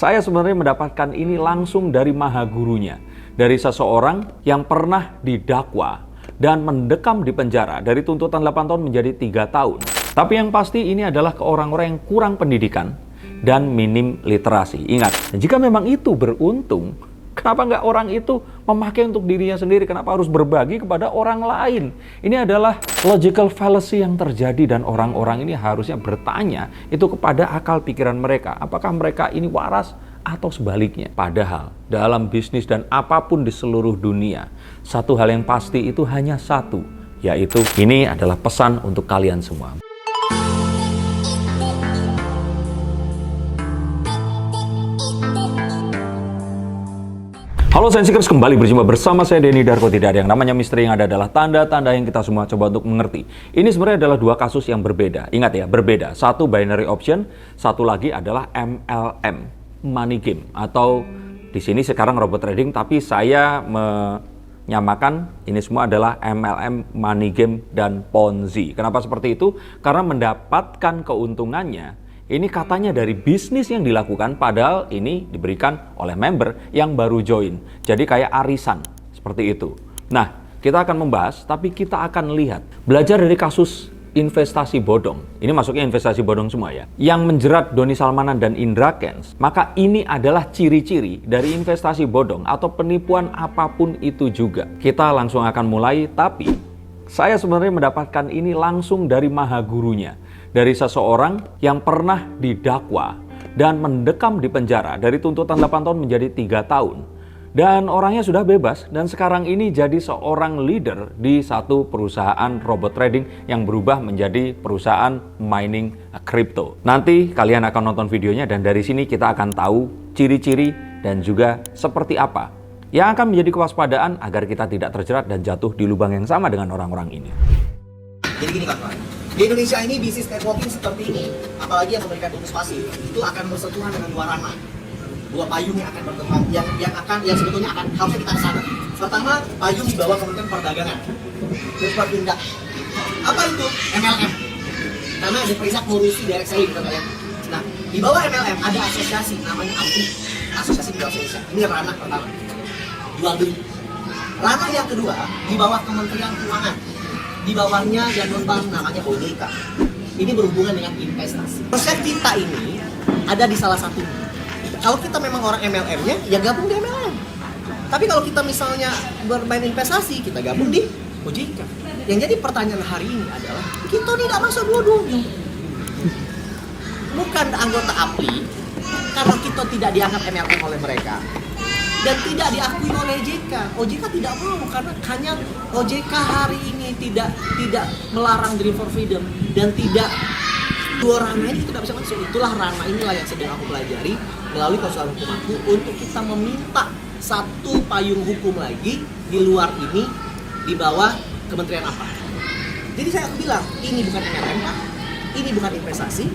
Saya sebenarnya mendapatkan ini langsung dari maha gurunya, dari seseorang yang pernah didakwa dan mendekam di penjara dari tuntutan 8 tahun menjadi 3 tahun. Tapi yang pasti ini adalah ke orang-orang yang kurang pendidikan dan minim literasi. Ingat, jika memang itu beruntung, kenapa nggak orang itu memakai untuk dirinya sendiri? Kenapa harus berbagi kepada orang lain? Ini adalah logical fallacy yang terjadi dan orang-orang ini harusnya bertanya itu kepada akal pikiran mereka. Apakah mereka ini waras atau sebaliknya? Padahal dalam bisnis dan apapun di seluruh dunia, satu hal yang pasti itu hanya satu, yaitu ini adalah pesan untuk kalian semua. Halo Sensikers, kembali berjumpa bersama saya Denny Darko. Tidak ada yang namanya misteri, yang ada adalah tanda-tanda yang kita semua coba untuk mengerti. Ini sebenarnya adalah dua kasus yang berbeda. Ingat ya, berbeda. Satu binary option, satu lagi adalah MLM, money game. Atau di sini sekarang robot trading, tapi saya menyamakan ini semua adalah MLM, money game, dan Ponzi. Kenapa seperti itu? Karena mendapatkan keuntungannya ini katanya dari bisnis yang dilakukan, padahal ini diberikan oleh member yang baru join. Jadi kayak arisan, seperti itu. Nah, kita akan membahas, tapi kita akan lihat. Belajar dari kasus investasi bodong. Ini masuknya investasi bodong semua ya. Yang menjerat Doni Salmanan dan Indra Kents. Maka ini adalah ciri-ciri dari investasi bodong atau penipuan apapun itu juga. Kita langsung akan mulai, tapi saya sebenarnya mendapatkan ini langsung dari maha gurunya. Dari seseorang yang pernah didakwa dan mendekam di penjara dari tuntutan 8 tahun menjadi 3 tahun. Dan orangnya sudah bebas dan sekarang ini jadi seorang leader di satu perusahaan robot trading yang berubah menjadi perusahaan mining crypto. Nanti kalian akan nonton videonya dan dari sini kita akan tahu ciri-ciri dan juga seperti apa yang akan menjadi kewaspadaan agar kita tidak terjerat dan jatuh di lubang yang sama dengan orang-orang ini. Jadi gini kawan, di Indonesia ini bisnis networking seperti ini, apalagi yang memberikan bonus pasif, itu akan bersentuhan dengan dua ranah, dua payung yang akan berkembang, yang sebetulnya akan harusnya kita kesana. Pertama, payung di bawah Kementerian Perdagangan, terus bertindak. Apa itu? MLM. Karena ada perisak ngurusi direct selling gitu kalian. Nah, di bawah MLM ada asosiasi namanya API, Asosiasi Jual Indonesia. Ini ranah pertama, jual beli. Ranah yang kedua di bawah Kementerian Keuangan. Di bawahnya yang nonton namanya OJK. Ini berhubungan dengan investasi. Konsep kita ini ada di salah satu. Kalau kita memang orang MLM-nya, ya gabung di MLM. Tapi kalau kita misalnya bermain investasi, kita gabung di OJK. Yang jadi pertanyaan hari ini adalah, kita tidak masuk dua-duanya. Bukan anggota APLI, karena kita tidak dianggap MLM oleh mereka. Dan tidak diakui oleh OJK. OJK tidak mau karena hanya OJK hari ini tidak melarang Dream for Freedom dan tidak dua ranah ini tidak bisa masuk. Itulah ranah inilah yang sedang aku pelajari melalui konsultan hukum aku untuk kita meminta satu payung hukum lagi di luar ini di bawah kementerian apa. Jadi saya bilang ini bukan MLM, ini bukan investasi,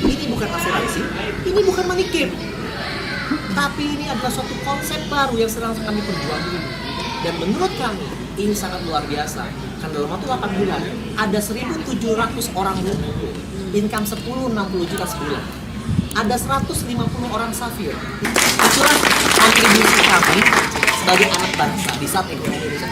ini bukan asuransi, ini bukan money game. Tapi ini adalah suatu konsep baru yang sedang kami perjuangkan. Dan menurut kami, ini sangat luar biasa. Karena dalam waktu 8 bulan, ada 1.700 orang buruh. Income 10-60 juta sebulan. Ada 150 orang safir. Itulah kontribusi kami sebagai anak bangsa di saat ekonomi Indonesia.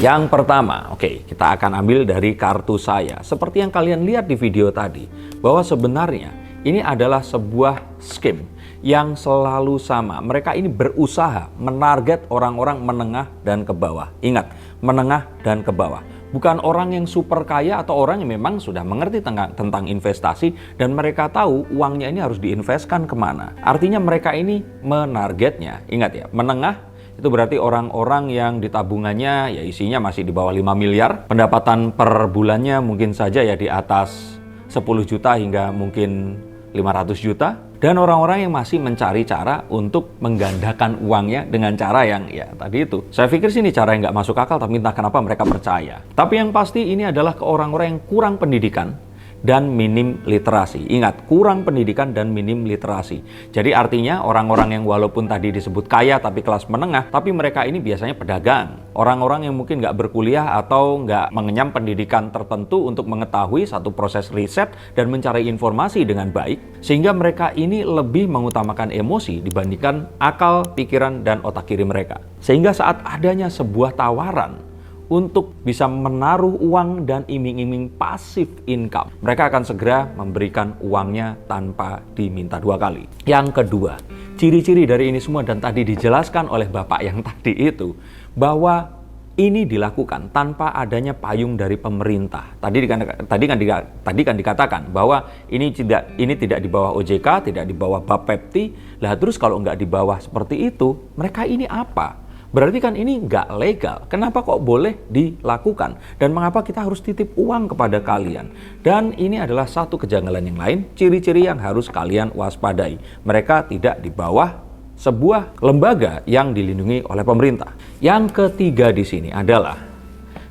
Yang pertama, oke, kita akan ambil dari kartu saya. Seperti yang kalian lihat di video tadi, bahwa sebenarnya ini adalah sebuah scam yang selalu sama. Mereka ini berusaha menarget orang-orang menengah dan ke bawah. Ingat, menengah dan ke bawah. Bukan orang yang super kaya atau orang yang memang sudah mengerti tentang investasi dan mereka tahu uangnya ini harus diinvestkan kemana. Artinya mereka ini menargetnya, ingat ya, menengah itu berarti orang-orang yang di tabungannya ya isinya masih di bawah 5 miliar. Pendapatan per bulannya mungkin saja ya di atas 10 juta hingga mungkin 500 juta. Dan orang-orang yang masih mencari cara untuk menggandakan uangnya dengan cara yang ya tadi itu. Saya pikir sih ini cara yang nggak masuk akal, tapi entah kenapa mereka percaya. Tapi yang pasti ini adalah ke orang-orang yang kurang pendidikan dan minim literasi. Ingat, kurang pendidikan dan minim literasi. Jadi artinya orang-orang yang walaupun tadi disebut kaya tapi kelas menengah, tapi mereka ini biasanya pedagang. Orang-orang yang mungkin nggak berkuliah atau nggak mengenyam pendidikan tertentu untuk mengetahui satu proses riset dan mencari informasi dengan baik, sehingga mereka ini lebih mengutamakan emosi dibandingkan akal, pikiran, dan otak kiri mereka. Sehingga saat adanya sebuah tawaran untuk bisa menaruh uang dan iming-iming pasif income, mereka akan segera memberikan uangnya tanpa diminta dua kali. Yang kedua, ciri-ciri dari ini semua dan tadi dijelaskan oleh Bapak yang tadi itu, bahwa ini dilakukan tanpa adanya payung dari pemerintah. Tadi kan dikatakan bahwa ini tidak di bawah OJK, tidak di bawah Bapepti. Lah terus kalau nggak di bawah seperti itu, mereka ini apa? Berarti kan ini nggak legal. Kenapa kok boleh dilakukan? Dan mengapa kita harus titip uang kepada kalian? Dan ini adalah satu kejanggalan yang lain, ciri-ciri yang harus kalian waspadai. Mereka tidak di bawah sebuah lembaga yang dilindungi oleh pemerintah. Yang ketiga di sini adalah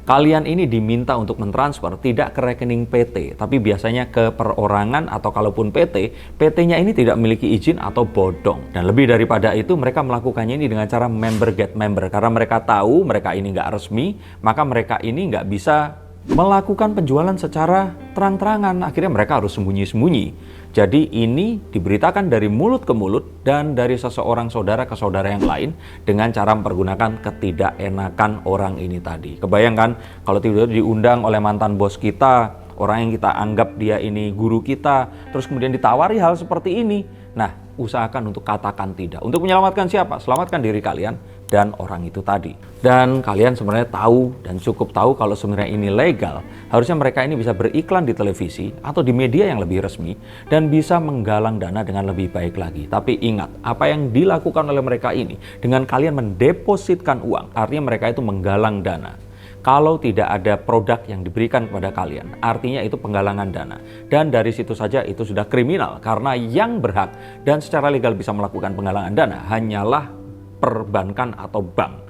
kalian ini diminta untuk mentransfer tidak ke rekening PT, tapi biasanya ke perorangan atau kalaupun PT-nya ini tidak memiliki izin atau bodong. Dan lebih daripada itu, mereka melakukannya ini dengan cara member get member. Karena mereka tahu mereka ini nggak resmi, maka mereka ini nggak bisa melakukan penjualan secara terang-terangan. Akhirnya mereka harus sembunyi-sembunyi. Jadi ini diberitakan dari mulut ke mulut dan dari seseorang saudara ke saudara yang lain dengan cara mempergunakan ketidakenakan orang ini tadi. Kebayangkan kalau tiba-tiba diundang oleh mantan bos kita, orang yang kita anggap dia ini guru kita, terus kemudian ditawari hal seperti ini. Nah, usahakan untuk katakan tidak. Untuk menyelamatkan siapa? Selamatkan diri kalian dan orang itu tadi. Dan kalian sebenarnya tahu dan cukup tahu kalau sebenarnya ini legal. Harusnya mereka ini bisa beriklan di televisi atau di media yang lebih resmi dan bisa menggalang dana dengan lebih baik lagi. Tapi ingat, apa yang dilakukan oleh mereka ini dengan kalian mendepositkan uang, artinya mereka itu menggalang dana. Kalau tidak ada produk yang diberikan kepada kalian, artinya itu penggalangan dana. Dan dari situ saja itu sudah kriminal, karena yang berhak dan secara legal bisa melakukan penggalangan dana hanyalah perbankan atau bank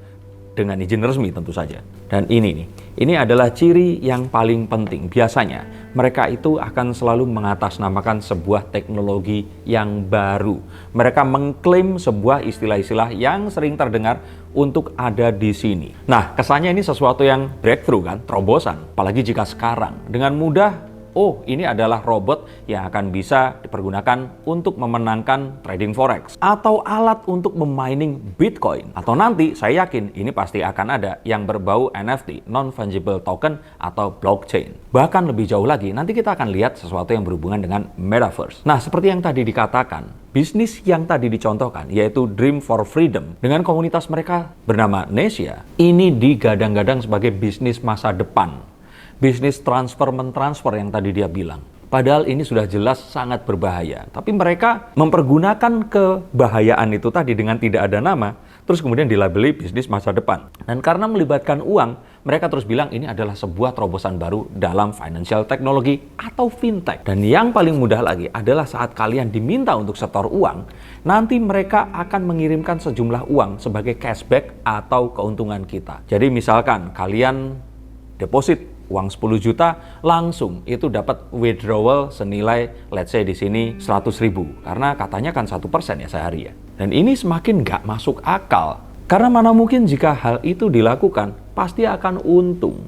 dengan izin resmi tentu saja. Dan ini adalah ciri yang paling penting. Biasanya mereka itu akan selalu mengatasnamakan sebuah teknologi yang baru. Mereka mengklaim sebuah istilah-istilah yang sering terdengar untuk ada di sini. Nah, kesannya ini sesuatu yang breakthrough kan, terobosan. Apalagi jika sekarang dengan mudah, oh, ini adalah robot yang akan bisa dipergunakan untuk memenangkan trading forex atau alat untuk memining Bitcoin. Atau nanti saya yakin ini pasti akan ada yang berbau NFT, non-fungible token atau blockchain. Bahkan lebih jauh lagi, nanti kita akan lihat sesuatu yang berhubungan dengan metaverse. Nah, seperti yang tadi dikatakan, bisnis yang tadi dicontohkan yaitu Dream for Freedom dengan komunitas mereka bernama Nesia, ini digadang-gadang sebagai bisnis masa depan. Bisnis transfer-mentransfer yang tadi dia bilang. Padahal ini sudah jelas sangat berbahaya. Tapi mereka mempergunakan kebahayaan itu tadi dengan tidak ada nama, terus kemudian dilabeli bisnis masa depan. Dan karena melibatkan uang, mereka terus bilang ini adalah sebuah terobosan baru dalam financial technology atau fintech. Dan yang paling mudah lagi adalah saat kalian diminta untuk setor uang, nanti mereka akan mengirimkan sejumlah uang sebagai cashback atau keuntungan kita. Jadi misalkan kalian deposit uang 10 juta, langsung itu dapat withdrawal senilai let's say di sini 100.000. Karena katanya kan 1% ya sehari ya. Dan ini semakin nggak masuk akal. Karena mana mungkin jika hal itu dilakukan, pasti akan untung.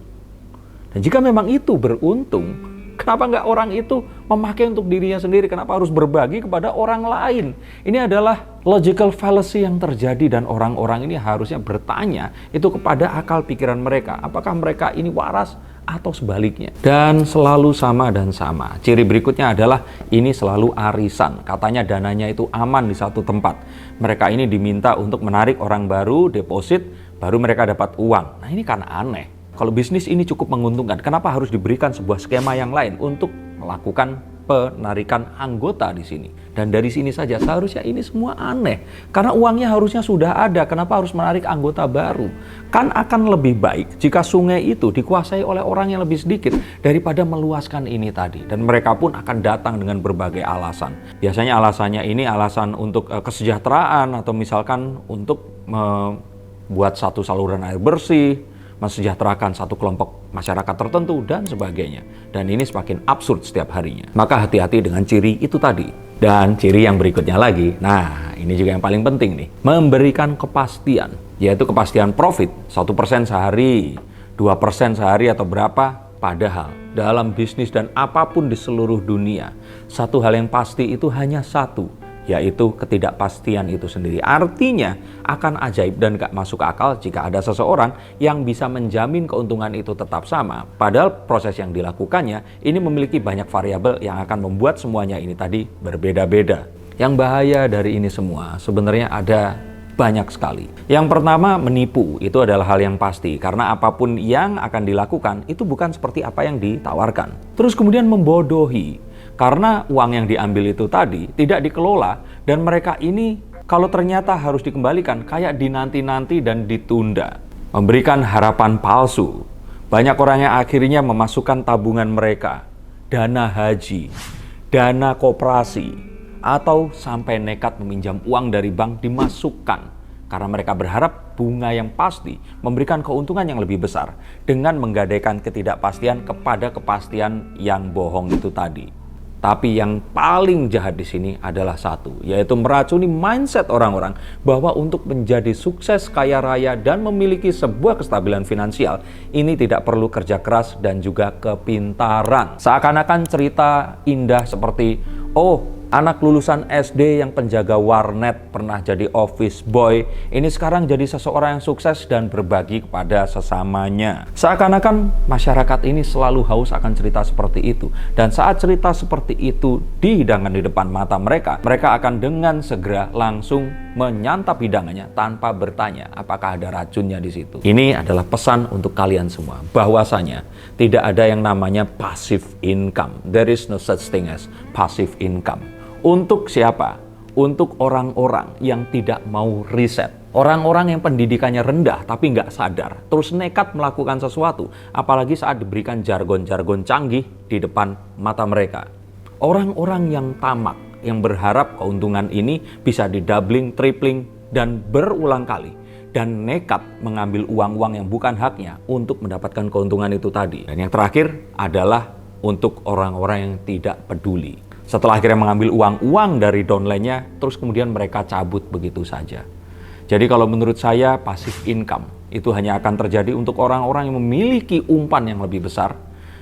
Dan jika memang itu beruntung, kenapa nggak orang itu memakai untuk dirinya sendiri? Kenapa harus berbagi kepada orang lain? Ini adalah logical fallacy yang terjadi dan orang-orang ini harusnya bertanya itu kepada akal pikiran mereka. Apakah mereka ini waras atau sebaliknya? Dan selalu sama dan sama. Ciri berikutnya adalah ini selalu arisan. Katanya dananya itu aman di satu tempat. Mereka ini diminta untuk menarik orang baru, deposit, baru mereka dapat uang. Nah ini kan aneh. Kalau bisnis ini cukup menguntungkan, kenapa harus diberikan sebuah skema yang lain untuk melakukan penarikan anggota di sini? Dan dari sini saja seharusnya ini semua aneh. Karena uangnya harusnya sudah ada, kenapa harus menarik anggota baru? Kan akan lebih baik jika sungai itu dikuasai oleh orang yang lebih sedikit daripada meluaskan ini tadi. Dan mereka pun akan datang dengan berbagai alasan. Biasanya alasannya ini alasan untuk kesejahteraan atau misalkan untuk membuat satu saluran air bersih, mensejahterakan satu kelompok masyarakat tertentu, dan sebagainya. Dan ini semakin absurd setiap harinya. Maka hati-hati dengan ciri itu tadi. Dan ciri yang berikutnya lagi, nah ini juga yang paling penting nih, memberikan kepastian, yaitu kepastian profit 1% sehari, 2% sehari atau berapa. Padahal dalam bisnis dan apapun di seluruh dunia, satu hal yang pasti itu hanya satu, yaitu ketidakpastian itu sendiri. Artinya akan ajaib dan gak masuk akal jika ada seseorang yang bisa menjamin keuntungan itu tetap sama. Padahal proses yang dilakukannya ini memiliki banyak variabel yang akan membuat semuanya ini tadi berbeda-beda. Yang bahaya dari ini semua sebenarnya ada banyak sekali. Yang pertama, menipu. Itu adalah hal yang pasti, karena apapun yang akan dilakukan itu bukan seperti apa yang ditawarkan. Terus kemudian membodohi, karena uang yang diambil itu tadi tidak dikelola, dan mereka ini kalau ternyata harus dikembalikan kayak dinanti-nanti dan ditunda. Memberikan harapan palsu. Banyak orang yang akhirnya memasukkan tabungan mereka, dana haji, dana koperasi, atau sampai nekat meminjam uang dari bank dimasukkan karena mereka berharap bunga yang pasti memberikan keuntungan yang lebih besar dengan menggadaikan ketidakpastian kepada kepastian yang bohong itu tadi. Tapi yang paling jahat di sini adalah satu, yaitu meracuni mindset orang-orang bahwa untuk menjadi sukses, kaya raya, dan memiliki sebuah kestabilan finansial, ini tidak perlu kerja keras dan juga kepintaran. Seakan-akan cerita indah seperti, oh, anak lulusan SD yang penjaga warnet pernah jadi office boy, ini sekarang jadi seseorang yang sukses dan berbagi kepada sesamanya. Seakan-akan masyarakat ini selalu haus akan cerita seperti itu. Dan saat cerita seperti itu dihidangkan di depan mata mereka, mereka akan dengan segera langsung menyantap hidangannya tanpa bertanya apakah ada racunnya di situ. Ini adalah pesan untuk kalian semua, bahwasanya tidak ada yang namanya passive income. There is no such thing as passive income. Untuk siapa? Untuk orang-orang yang tidak mau riset. Orang-orang yang pendidikannya rendah tapi nggak sadar, terus nekat melakukan sesuatu, apalagi saat diberikan jargon-jargon canggih di depan mata mereka. Orang-orang yang tamak, yang berharap keuntungan ini bisa didoubling, tripling, dan berulang kali. Dan nekat mengambil uang-uang yang bukan haknya untuk mendapatkan keuntungan itu tadi. Dan yang terakhir adalah untuk orang-orang yang tidak peduli. Setelah akhirnya mengambil uang-uang dari downline-nya, terus kemudian mereka cabut begitu saja. Jadi kalau menurut saya, passive income itu hanya akan terjadi untuk orang-orang yang memiliki umpan yang lebih besar,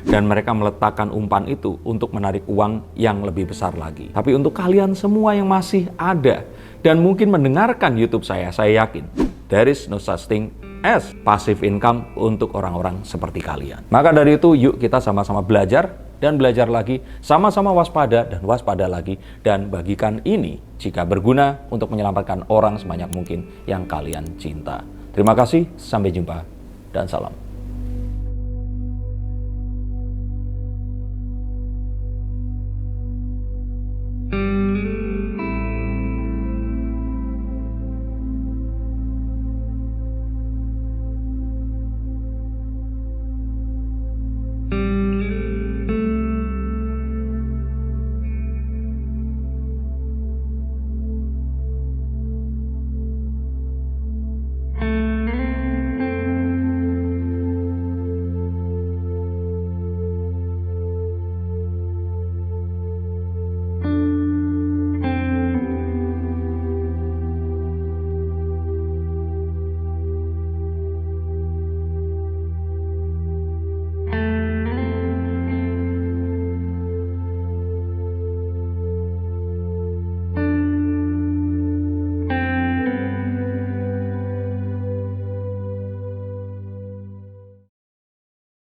dan mereka meletakkan umpan itu untuk menarik uang yang lebih besar lagi. Tapi untuk kalian semua yang masih ada dan mungkin mendengarkan YouTube saya yakin there is no such thing as passive income untuk orang-orang seperti kalian. Maka dari itu, yuk kita sama-sama belajar dan belajar lagi, sama-sama waspada dan waspada lagi, dan bagikan ini jika berguna untuk menyelamatkan orang sebanyak mungkin yang kalian cinta. Terima kasih, sampai jumpa, dan salam.